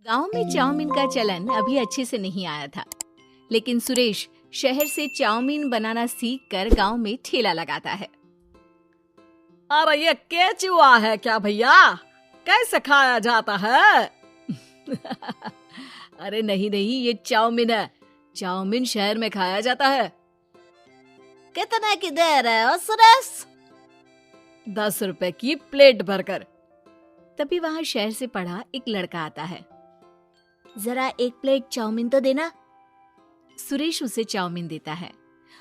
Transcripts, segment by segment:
गांव में चाउमीन का चलन अभी अच्छे से नहीं आया था, लेकिन सुरेश शहर से चाउमीन बनाना सीख कर गाँव में ठेला लगाता है। अरे ये केचुआ है क्या भैया? कैसे खाया जाता है? अरे नहीं नहीं, ये चाउमीन है। चाउमीन शहर में खाया जाता है। कितने की दे रहे हो सुरेश? 10 रुपए की प्लेट भरकर। तभी वहां शहर से पढ़ा एक लड़का आता है। जरा एक प्लेट चाउमीन तो देना। सुरेश उसे चाउमीन देता है।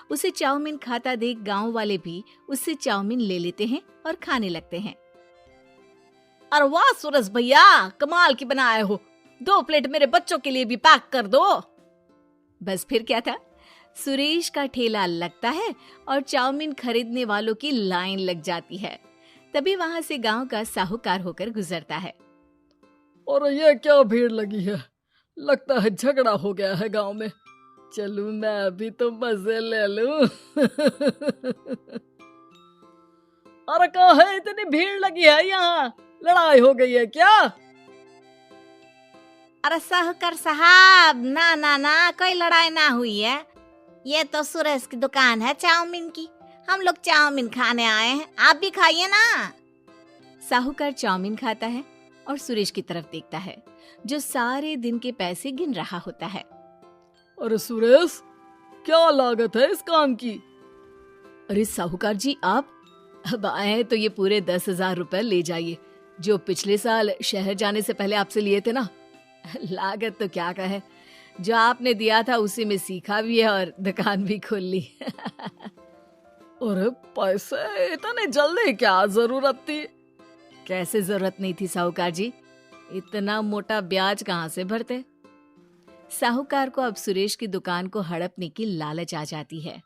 उसे चाउमीन खाता देख गांव वाले भी उससे चाउमीन ले लेते हैं और खाने लगते हैं। अरे वाह सुरेश भैया, कमाल की बनाए हो। 2 प्लेट मेरे बच्चों के लिए भी पैक कर दो। बस फिर क्या था, सुरेश का ठेला लगता है और चाउमीन खरीदने वालों की लाइन लग जाती है। तभी वहां से गांव का साहूकार होकर गुजरता है। और ये क्या भीड़ लगी है? लगता है झगड़ा हो गया है गांव में। चलूं मैं अभी तो मजे ले लूं। अरे कहाँ है, इतनी भीड़ लगी है यहाँ? लड़ाई हो गई है क्या? अरे साहूकार साहब, ना ना ना, कोई लड़ाई ना हुई है। ये तो सुरेश की दुकान है चाउमीन की। हम लोग चाउमीन खाने आए हैं, आप भी खाइए ना। साहूकार चाउमीन खाता है और सुरेश की तरफ देखता है, जो सारे दिन के पैसे गिन रहा होता है। अरे सुरेश, क्या लागत है इस काम की? अरे साहूकार जी, आप अब आए हैं तो ये पूरे 10,000 रुपए ले जाइए, जो पिछले साल शहर जाने से पहले आपसे लिए थे ना। लागत तो क्या कहे, जो आपने दिया था उसी में सीखा भी है और दुकान भी खोल ली। अरे पैसे इतने जल्दी क्या जरूरत थी? कैसे जरूरत नहीं थी साहूकार जी, इतना मोटा ब्याज कहाँ से भरते। साहूकार को अब सुरेश की दुकान को हड़पने की लालच आ जाती है।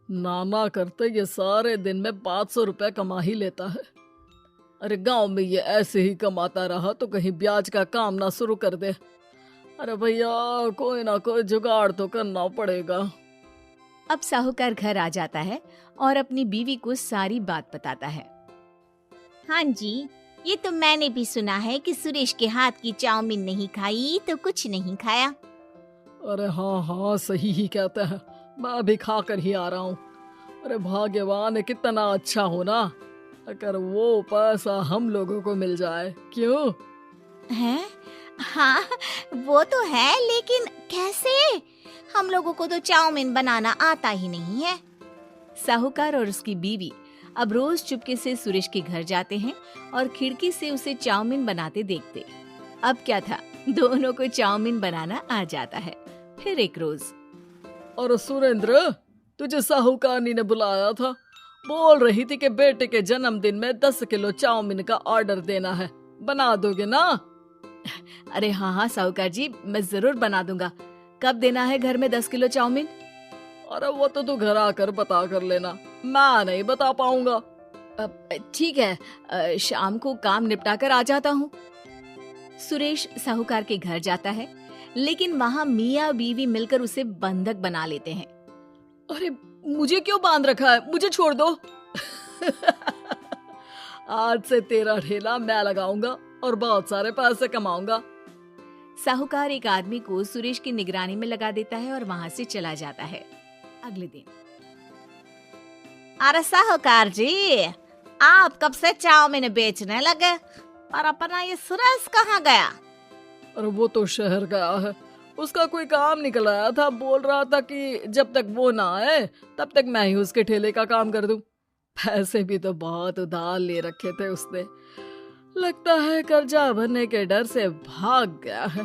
नाना करते ये सारे दिन में 500 रुपए कमा ही लेता है। अरे गांव में ये ऐसे ही कमाता रहा तो कहीं ब्याज का काम ना शुरू कर दे। अरे भैया, कोई ना कोई जुगाड़ तो करना पड़ेगा। अब साहूकार घर आ जाता है और अपनी बीवी को सारी बात बताता है। हाँ जी, ये तो मैंने भी सुना है कि सुरेश के हाथ की चाउमीन नहीं खाई तो कुछ नहीं खाया। अरे हाँ हाँ, सही ही कहते हैं। मैं भी खा कर ही आ रहा हूँ। अरे भाग्यवान है, कितना अच्छा हो ना अगर वो पैसा हम लोगों को मिल जाए। क्यों हैं? हाँ, वो तो है, लेकिन कैसे? हम लोगों को तो चाउमीन बनाना आता ही नहीं है। साहूकार और उसकी बीवी अब रोज चुपके से सुरेश के घर जाते हैं और खिड़की से उसे चाउमीन बनाते देखते। अब क्या था, दोनों को चाउमीन बनाना आ जाता है। फिर एक रोज, और सुरेंद्र, तुझे साहूकारनी ने बुलाया था। बोल रही थी कि बेटे के जन्मदिन में 10 किलो चाउमीन का ऑर्डर देना है। बना दोगे ना? अरे हाँ हाँ साहूकार जी, मैं जरूर बना दूंगा। कब देना है घर में 10 किलो चाउमीन? अरे वो तो तू घर आकर बता कर लेना, मैं नहीं बता पाऊंगा। ठीक है, शाम को काम निपटा कर आ जाता हूँ। सुरेश साहूकार के घर जाता है, लेकिन वहाँ मियाँ बीवी मिलकर उसे बंधक बना लेते हैं। अरे मुझे क्यों बांध रखा है? मुझे छोड़ दो। आज से तेरा ठेला मैं लगाऊंगा और बहुत सारे पैसे कमाऊंगा। साहूकार एक आदमी को सुरेश की निगरानी में लगा देता है और वहाँ से चला जाता है। अगले दिन, अरे साहूकार जी, आप कब से चाउमीन बेचने लगे? और अपना ये सुरेश कहाँ गया? अरे वो तो शहर गया है, उसका कोई काम निकल आया था। बोल रहा था कि जब तक वो ना आए तब तक मैं ही उसके ठेले का काम कर दूं। पैसे भी तो बहुत उधार ले रखे थे उसने। लगता है कर्जा भरने के डर से भाग गया है।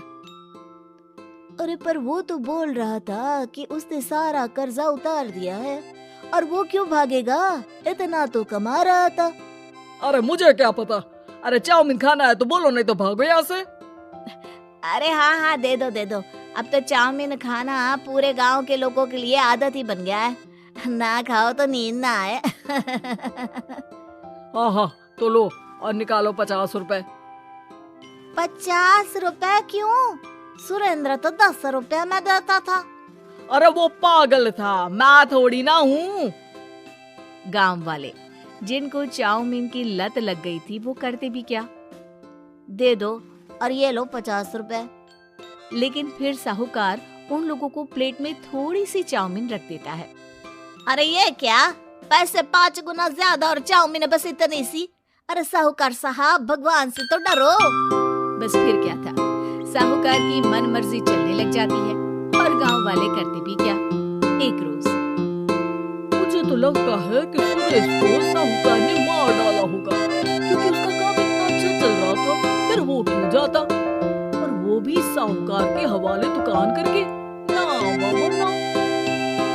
अरे पर वो तो बोल रहा था कि उसने सारा कर्जा उतार दिया है, और वो क्यों भागेगा? इतना तो कमा रहा था। अरे मुझे क्या पता। अरे चाउमीन खाना है तो बोलो, नहीं तो भागो यहाँ से। अरे हाँ हाँ, दे दो दे दो। अब तो चाउमीन खाना पूरे गांव के लोगों के लिए आदत ही बन गया है। ना खाओ तो नींद ना आए। हाँ हाँ, तो लो और निकालो 50 रुपए। 50 रुपए क्यों? सुरेंद्र तो 10 रुपए में देता था। अरे वो पागल था, मैं थोड़ी ना हूँ। गांव वाले, जिनको चाउमीन की लत लग गई थी, वो करते भी क्या? दे दो, और ये लो 50 रुपए। लेकिन फिर साहूकार उन लोगों को प्लेट में थोड़ी सी चाउमीन रख देता है। अरे ये क्या, पैसे 5 गुना ज्यादा और चाउमीन बस इतनी सी। अरे साहूकार साहब, भगवान से तो डरो। बस फिर क्या था, साहूकार की मन मर्जी चलने लग जाती है और गांव वाले करते भी क्या। एक रोज मुझे तो लगता है कि सुरेश को साहूकार ने मार डाला होगा, क्योंकि उसका काम इतना अच्छा चल रहा था, फिर वो क्यों जाता, और वो भी साहूकार के हवाले दुकान करके। ना मामा ना।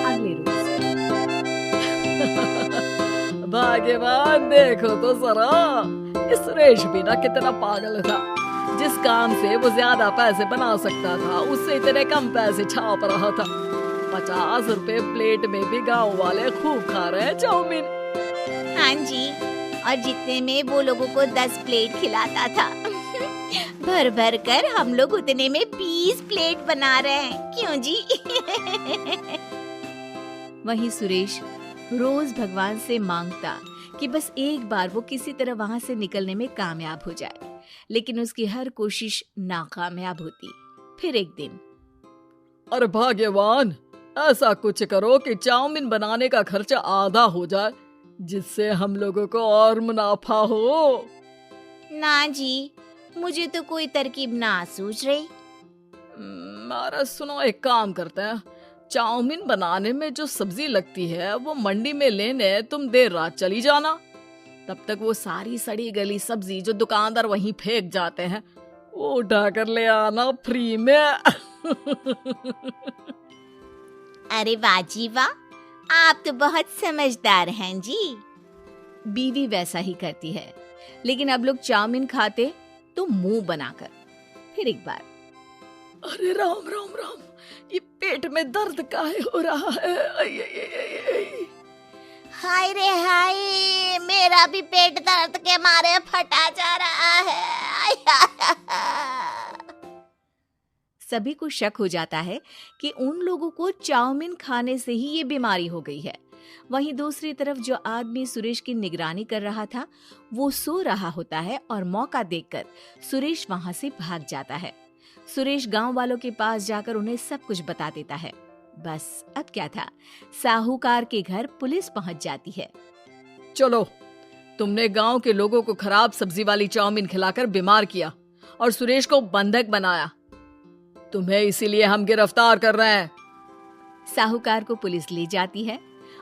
अगले रोज भाग्यवान, देखो तो जरा, ये सुरेश भी ना कितना पागल था। जिस काम से वो ज्यादा पैसे बना सकता था, उससे इतने कम पैसे छाप रहा था। 50 रुपए प्लेट में भी गाँव वाले खूब खा रहे हैं चाउमीन। हाँ जी, और जितने में वो लोगों को 10 प्लेट खिलाता था, भर भर कर हम लोग उतने में 20 प्लेट बना रहे हैं। क्यों जी? वहीं सुरेश रोज भगवान से मांगता कि बस एक बार वो किसी तरह वहां से निकलने में कामयाब हो जाए, लेकिन उसकी हर कोशिश नाकामयाब होती। फिर एक दिन, अरे भाग्यवान, ऐसा कुछ करो कि चाउमीन बनाने का खर्चा आधा हो जाए, जिससे हम लोगों को और मुनाफा हो। ना जी, मुझे तो कोई तरकीब ना सूझ रही। अरे सुनो, एक काम करते हैं, चाउमीन बनाने में जो सब्जी लगती है वो मंडी में लेने तुम देर रात चली जाना। तब तक वो सारी सड़ी गली सब्जी जो दुकानदार वहीं फेंक जाते हैं, वो उठा कर ले आना फ्री में। अरे वाह जी वाह, आप तो बहुत समझदार हैं जी। बीवी वैसा ही करती है, लेकिन अब लोग चाउमीन खाते तो मुंह बनाकर। फिर एक बार, अरे राम राम राम, ये पेट में दर्द काहे हो रहा है? आई, आई, आई, आई। हाय रे हाय, मेरा भी पेट दर्द के मारे फटा जा रहा है। सभी को शक हो जाता है कि उन लोगों को चाउमीन खाने से ही ये बीमारी हो गई है। वहीं दूसरी तरफ जो आदमी सुरेश की निगरानी कर रहा था, वो सो रहा होता है और मौका देखकर सुरेश वहां से भाग जाता है। सुरेश गांव वालों के पास जाकर उन्हें सब कुछ बता देता है। बस अब क्या था, साहूकार के घर पुलिस पहुंच जाती है। चलो, तुमने गांव के लोगों को खराब सब्जी वाली चाउमीन खिलाकर बीमार किया और सुरेश को बंधक बनाया। तुम्हें इसीलिए हम गिरफ्तार कर रहे हैं। साहूकार को पुलिस ले जाती है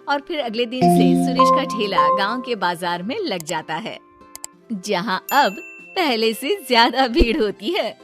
और फिर अगले दिन से सुरेश का ठेला गांव के बाजार में लग जाता है, जहां अब पहले से ज्यादा भीड़ होती है।